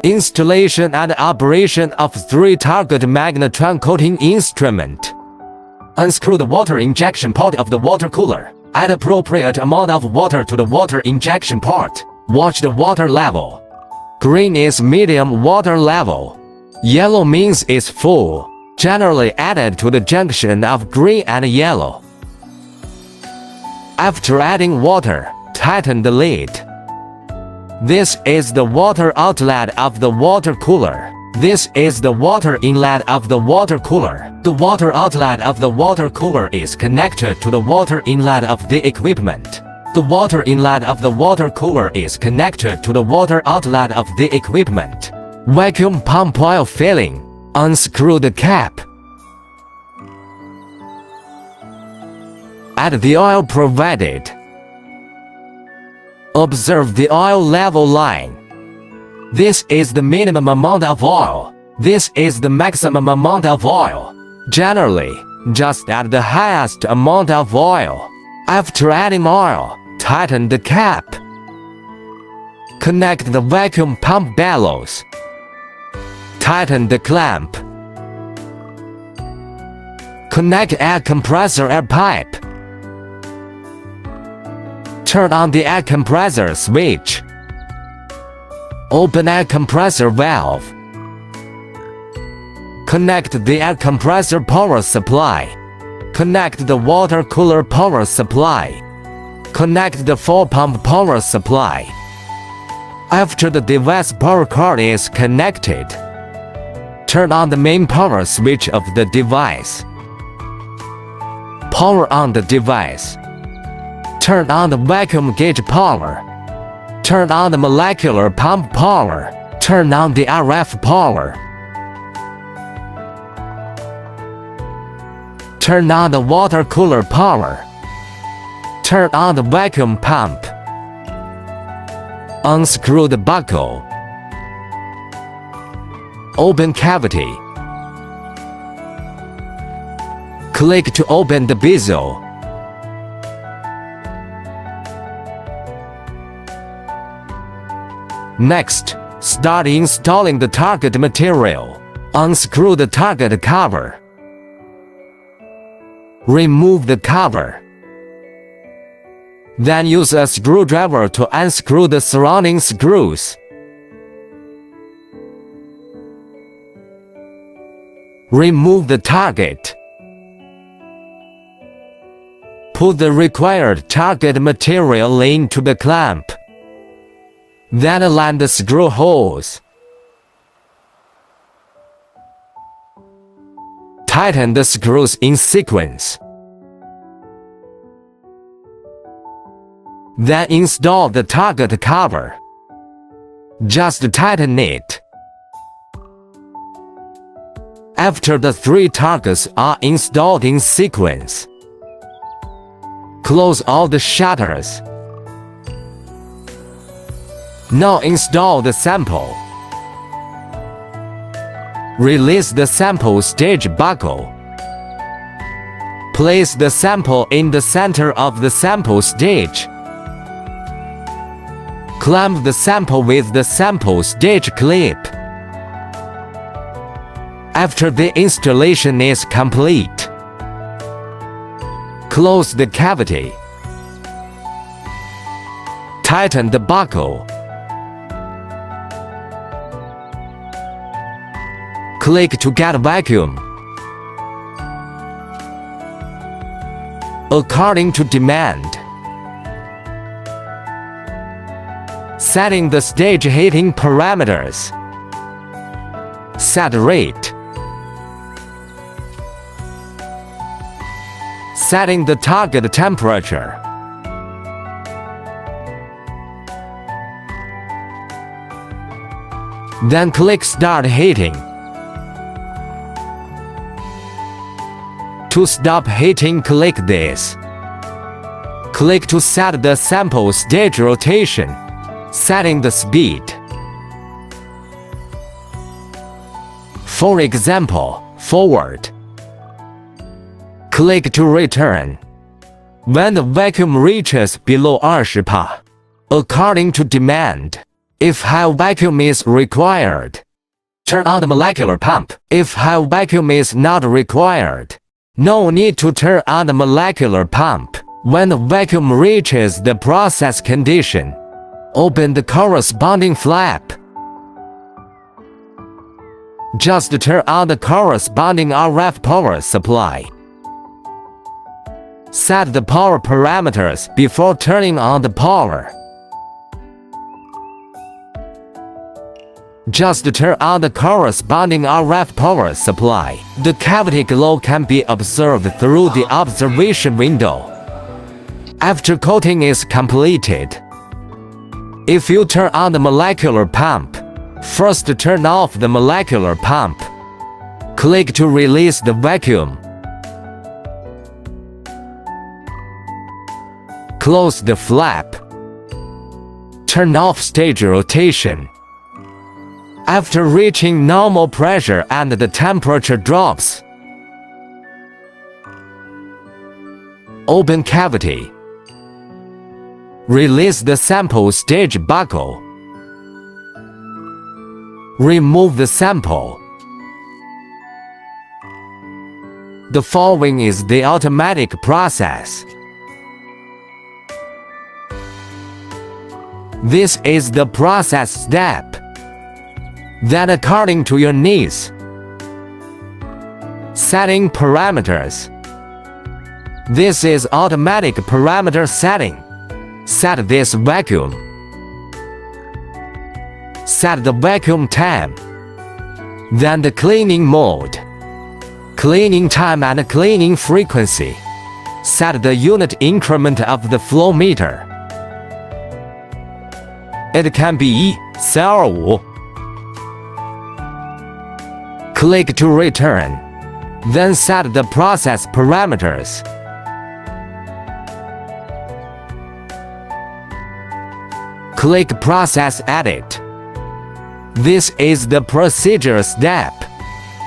Installation and operation of 3-target magnetron coating instrument. Unscrew the water injection port of the water cooler. Add appropriate amount of water to the water injection port. Watch the water level. Green is medium water level. Yellow means it's full. Generally added to the junction of green and yellow. After adding water, tighten the lid. This is the water outlet of the water cooler. This is the water inlet of the water cooler. The water outlet of the water cooler is connected to the water inlet of the equipment. The water inlet of the water cooler is connected to the water outlet of the equipment. Vacuum pump oil filling. Unscrew the cap. Add the oil provided. Observe the oil level line. This is the minimum amount of oil. This is the maximum amount of oil. Generally, just add the highest amount of oil. After adding oil, tighten the cap. Connect the vacuum pump bellows. Tighten the clamp. Connect air compressor air pipe. Turn on the air compressor switch. Open air compressor valve. Connect the air compressor power supply. Connect the water cooler power supply. Connect the full pump power supply. After the device power cord is connected, turn on the main power switch of the device. Power on the device. Turn on the vacuum gauge power. Turn on the molecular pump power. Turn on the RF power. Turn on the water cooler power. Turn on the vacuum pump. Unscrew the buckle. Open cavity. Click to open the bezel. Next, start installing the target material. Unscrew the target cover. Remove the cover. Then use a screwdriver to unscrew the surrounding screws. Remove the target. Put the required target material into the clamp. Then align the screw holes. Tighten the screws in sequence. Then install the target cover. Just tighten it. After the 3 targets are installed in sequence, close all the shutters. Now install the sample. Release the sample stage buckle. Place the sample in the center of the sample stage. Clamp the sample with the sample stage clip. After the installation is complete, close the cavity. Tighten the buckle. Click to get vacuum. According to demand. Setting the stage heating parameters. Set rate. Setting the target temperature. Then click Start Heating. To stop heating, click this. Click to set the sample stage rotation, setting the speed. For example, forward. Click to return. When the vacuum reaches below 20 Pa, according to demand, If high vacuum is required, turn on the molecular pump. If high vacuum is not required, no need to turn on the molecular pump. When the vacuum reaches the process condition, open the corresponding flap. Just turn on the corresponding RF power supply. Set the power parameters before turning on the power. Just turn on the corresponding RF power supply. The cavity glow can be observed through the observation window. After coating is completed, if you turn on the molecular pump, first turn off the molecular pump. Click to release the vacuum. Close the flap. Turn off stage rotation. After reaching normal pressure and the temperature drops, open cavity. Release the sample stage buckle. Remove the sample. The following is the automatic process. This is the process step. Then according to your needs, setting parameters. This is automatic parameter setting. Set this vacuum. Set the vacuum time. Then the cleaning mode, cleaning time and cleaning frequency. Set the unit increment of the flow meter. It can be CR5. Click to return. Then set the process parameters. Click Process Edit. This is the procedure step.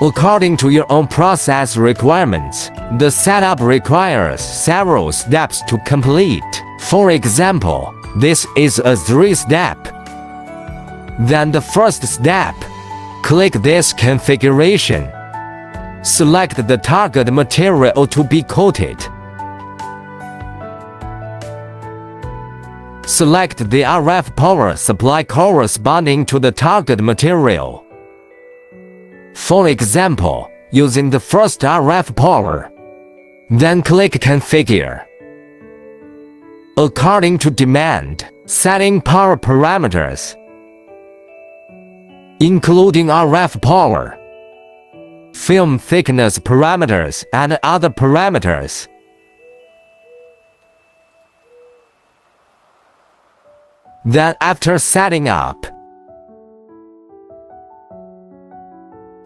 According to your own process requirements, the setup requires several steps to complete. For example, this is a 3-step. Then the first step. Click this configuration. Select the target material to be coated. Select the RF power supply corresponding to the target material. For example, using the first RF power. Then click Configure. According to demand, setting power parameters, including RF power, film thickness parameters, and other parameters. Then after setting up,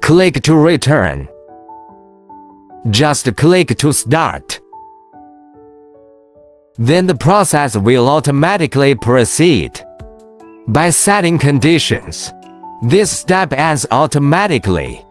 click to return. Just click to start. Then the process will automatically proceed. By setting conditions, this step ends automatically.